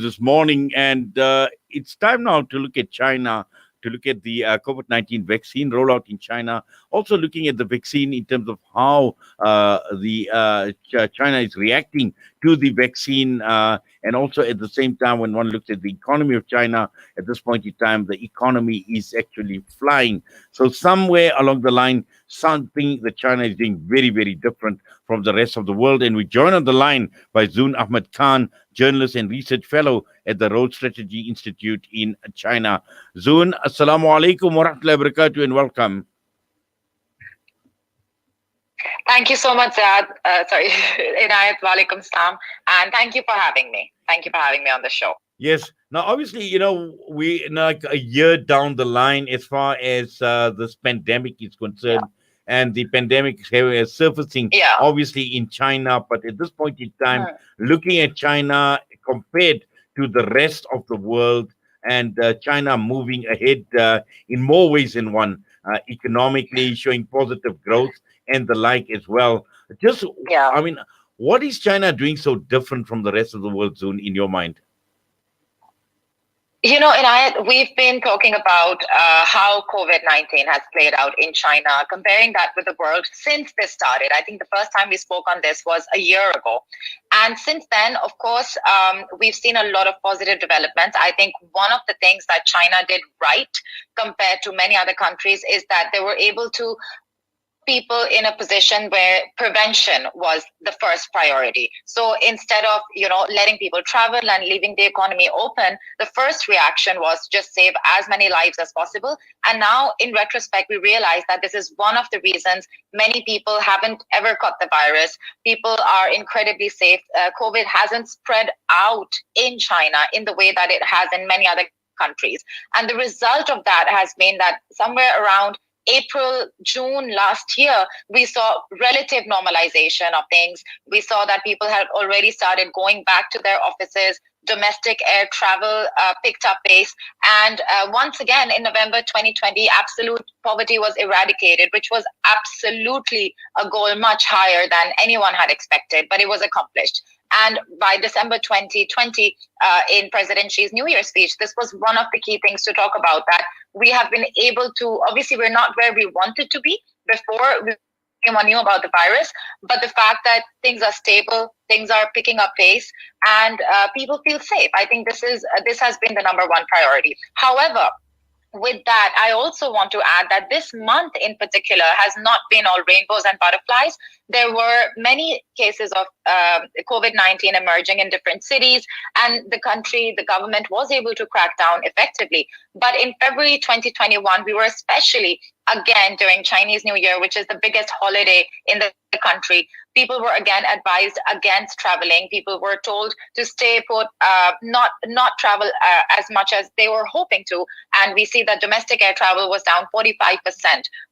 this morning, and it's time now to look at China, to look at the COVID-19 vaccine rollout in China. Also, looking at the vaccine in terms of how the China is reacting to the vaccine, and also at the same time, when one looks at the economy of China at this point in time, the economy is actually flying. So somewhere along the line, something that China is doing very, very different from the rest of the world. And we join on the line by Zoon Ahmed Khan, journalist and research fellow at the Road Strategy Institute in China. Zoon, assalamu alaikum wa rahmatullahi wa barakatuh, and welcome. Thank you so much, Zad. Sorry, Inayat, walaikum salam. And thank you for having me. Thank you for having me on the show. Yes. Now, obviously, we like a year down the line as far as this pandemic is concerned, and the pandemic is surfacing, obviously, in China. But at this point in time, looking at China compared to the rest of the world, and China moving ahead in more ways than one, economically showing positive growth and the like as well. Just, I mean, what is China doing so different from the rest of the world, Zoon, in your mind? Inayat, we've been talking about how COVID-19 has played out in China, comparing that with the world since this started. I think the first time we spoke on this was a year ago. And since then, of course, we've seen a lot of positive developments. I think one of the things that China did right compared to many other countries is that they were able to people in a position where prevention was the first priority. So instead of, letting people travel and leaving the economy open, the first reaction was just save as many lives as possible. And now in retrospect, we realize that this is one of the reasons many people haven't ever caught the virus. People are incredibly safe. COVID hasn't spread out in China in the way that it has in many other countries. And the result of that has been that somewhere around April, June last year, we saw relative normalization of things. We saw that people had already started going back to their offices. Domestic air travel picked up pace. And once again, in November 2020, absolute poverty was eradicated, which was absolutely a goal much higher than anyone had expected, but it was accomplished. And by December 2020, in President Xi's New Year speech, this was one of the key things to talk about, that we have been able to, obviously, we're not where we wanted to be before anyone knew about the virus, but the fact that things are stable, things are picking up pace, and people feel safe. I think this has been the number one priority. However, with that, I also want to add that this month in particular has not been all rainbows and butterflies. There were many cases of COVID-19 emerging in different cities, and the government was able to crack down effectively. But in February 2021, we were especially, again, during Chinese New Year, which is the biggest holiday in the country, people were again advised against traveling. People were told to stay put, not travel as much as they were hoping to. And we see that domestic air travel was down 45%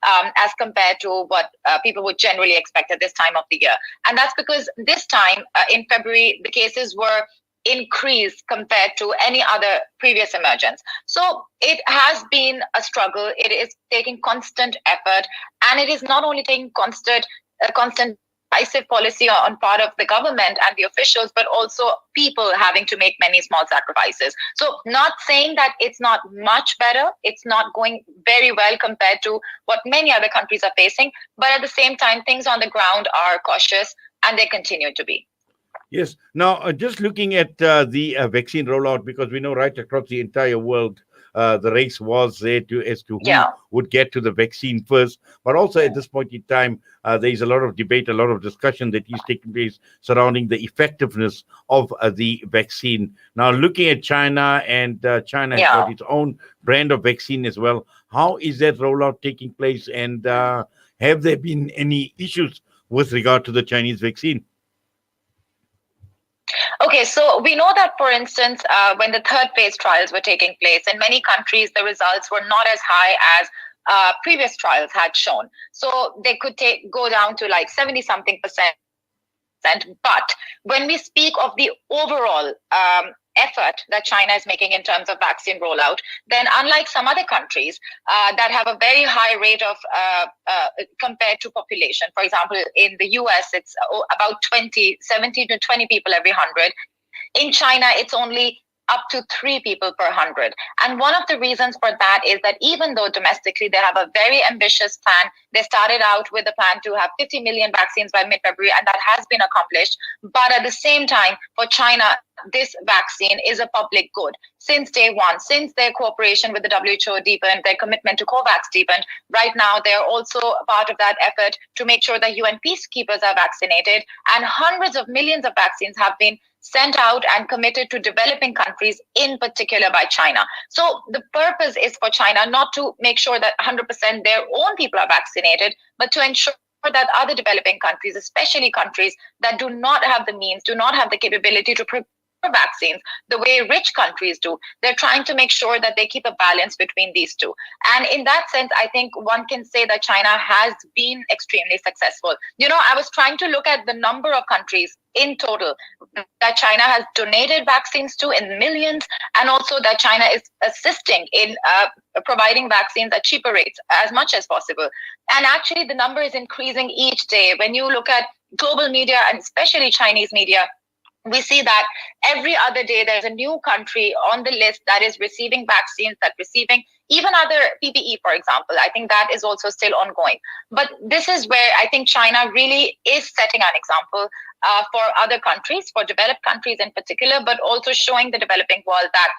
as compared to what people would generally expect at this time of the year. And that's because this time in February, the cases were increased compared to any other previous emergence. So it has been a struggle. It is taking constant effort, and it is not only taking constant decisive policy on part of the government and the officials, but also people having to make many small sacrifices. So not saying that it's not much better, it's not going very well compared to what many other countries are facing, but at the same time, things on the ground are cautious, and they continue to be. Yes. Now, just looking at the vaccine rollout, because we know right across the entire world, the race was there as to who would get to the vaccine first. But also at this point in time, there is a lot of debate, a lot of discussion that is taking place surrounding the effectiveness of the vaccine. Now, looking at China, and China has got its own brand of vaccine as well. How is that rollout taking place? And have there been any issues with regard to the Chinese vaccine? Okay, so we know that, for instance, when the third phase trials were taking place, in many countries, the results were not as high as previous trials had shown. So they could go down to like 70-something percent. But when we speak of the overall effort that China is making in terms of vaccine rollout, then unlike some other countries that have a very high rate of compared to population, for example, in the US, it's about 17 to 20 people every 100. In China, it's only up to 3 people per 100. And one of the reasons for that is that even though domestically they have a very ambitious plan, they started out with a plan to have 50 million vaccines by mid-February, and that has been accomplished. But at the same time, for China, this vaccine is a public good. Since day one, since their cooperation with the WHO deepened, their commitment to COVAX deepened, right now they're also part of that effort to make sure that UN peacekeepers are vaccinated, and hundreds of millions of vaccines have been sent out and committed to developing countries, in particular by China. So the purpose is for China not to make sure that 100% their own people are vaccinated, but to ensure that other developing countries, especially countries that do not have the means, do not have the capability to prepare vaccines the way rich countries do, they're trying to make sure that they keep a balance between these two. And in that sense, I think one can say that China has been extremely successful. I was trying to look at the number of countries in total that China has donated vaccines to in millions, and also that China is assisting in providing vaccines at cheaper rates as much as possible. And actually, the number is increasing each day. When you look at global media, and especially Chinese media, we see that every other day there's a new country on the list that is receiving vaccines, that receiving even other PPE, for example. I think that is also still ongoing. But this is where I think China really is setting an example for other countries, for developed countries in particular, but also showing the developing world that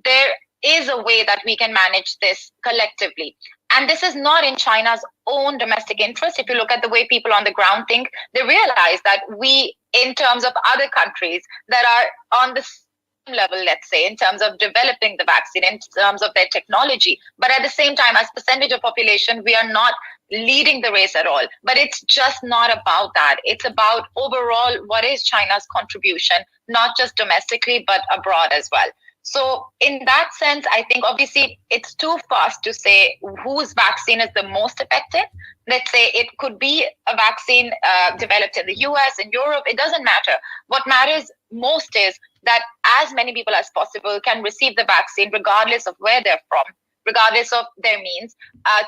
there is a way that we can manage this collectively. And this is not in China's own domestic interest. If you look at the way people on the ground think, they realize that we, in terms of other countries that are on the same level, let's say, in terms of developing the vaccine, in terms of their technology, but at the same time, as percentage of population, we are not leading the race at all. But it's just not about that. It's about overall what is China's contribution, not just domestically, but abroad as well. So in that sense, I think obviously it's too fast to say whose vaccine is the most effective. Let's say it could be a vaccine developed in the US, in Europe. It doesn't matter. What matters most is that as many people as possible can receive the vaccine regardless of where they're from, regardless of their means,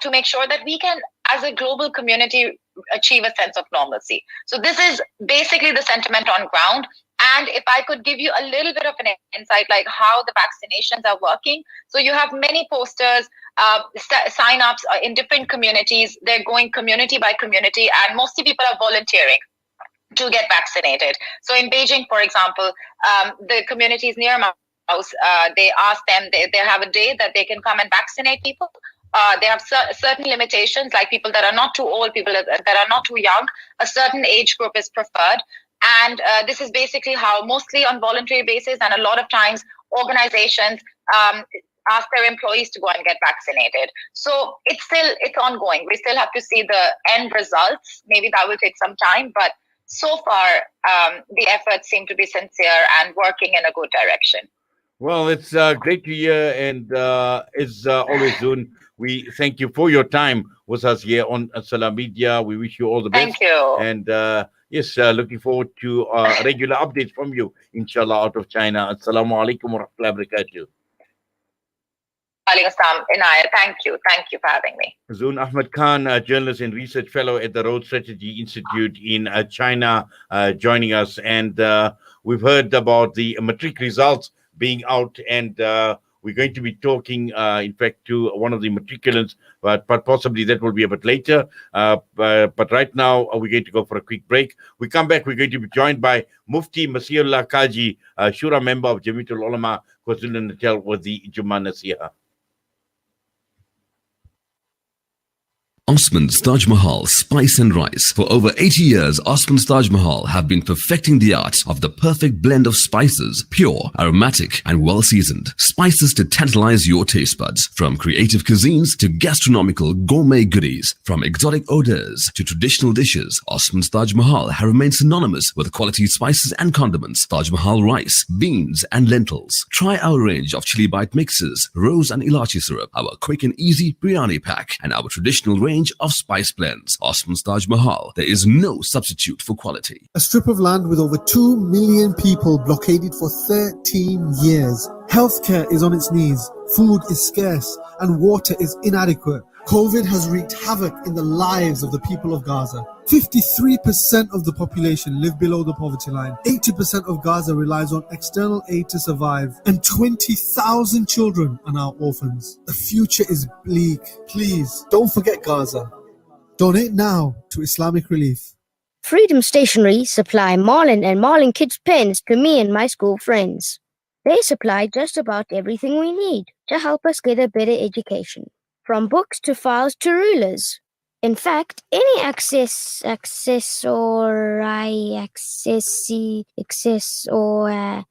to make sure that we can, as a global community, achieve a sense of normalcy. So this is basically the sentiment on ground. And if I could give you a little bit of an insight, like how the vaccinations are working. So you have many posters, sign-ups in different communities. They're going community by community, and mostly people are volunteering to get vaccinated. So in Beijing, for example, the communities near my house, they ask them, they have a day that they can come and vaccinate people. They have certain limitations, like people that are not too old, people that are not too young. A certain age group is preferred. And this is basically how, mostly on voluntary basis, and a lot of times organizations ask their employees to go and get vaccinated. So it's ongoing. We still have to see the end results. Maybe that will take some time, but so far the efforts seem to be sincere and working in a good direction. Well, it's great to hear, and as always, Zoon, we thank you for your time with us here on Salam Media. We wish you all the best. Thank you. And yes, looking forward to regular updates from you, inshallah, out of China. Assalamu alaikum wa rahmatullahi wa barakatuh. Thank you. Thank you for having me. Zoon Ahmed Khan, a journalist and research fellow at the Road Strategy Institute in China, joining us. And we've heard about the matric results being out, and we're going to be talking, in fact, to one of the matriculants, but possibly that will be a bit later. But right now, we're going to go for a quick break. We come back, we're going to be joined by Mufti Masihullah Kaji, Shura member of Jamiatul Ulama, KwaZulu-Natal, with the Jummah Nasiha. Osman's Taj Mahal Spice and Rice. For over 80 years, Osman's Taj Mahal have been perfecting the art of the perfect blend of spices, pure, aromatic, and well-seasoned. Spices to tantalize your taste buds. From creative cuisines to gastronomical gourmet goodies, from exotic odors to traditional dishes, Osman's Taj Mahal have remained synonymous with quality spices and condiments. Taj Mahal rice, beans, and lentils. Try our range of chili bite mixes, rose and ilachi syrup, our quick and easy biryani pack, and our traditional range of spice blends. Osman's Taj Mahal. There is no substitute for quality. A strip of land with over 2 million people blockaded for 13 years. Healthcare is on its knees, food is scarce, and water is inadequate. COVID has wreaked havoc in the lives of the people of Gaza. 53% of the population live below the poverty line. 80% of Gaza relies on external aid to survive. And 20,000 children are now orphans. The future is bleak. Please, don't forget Gaza. Donate now to Islamic Relief. Freedom Stationery supply Marlin and Marlin Kids pens to me and my school friends. They supply just about everything we need to help us get a better education, from books to files to rulers. In fact, any access or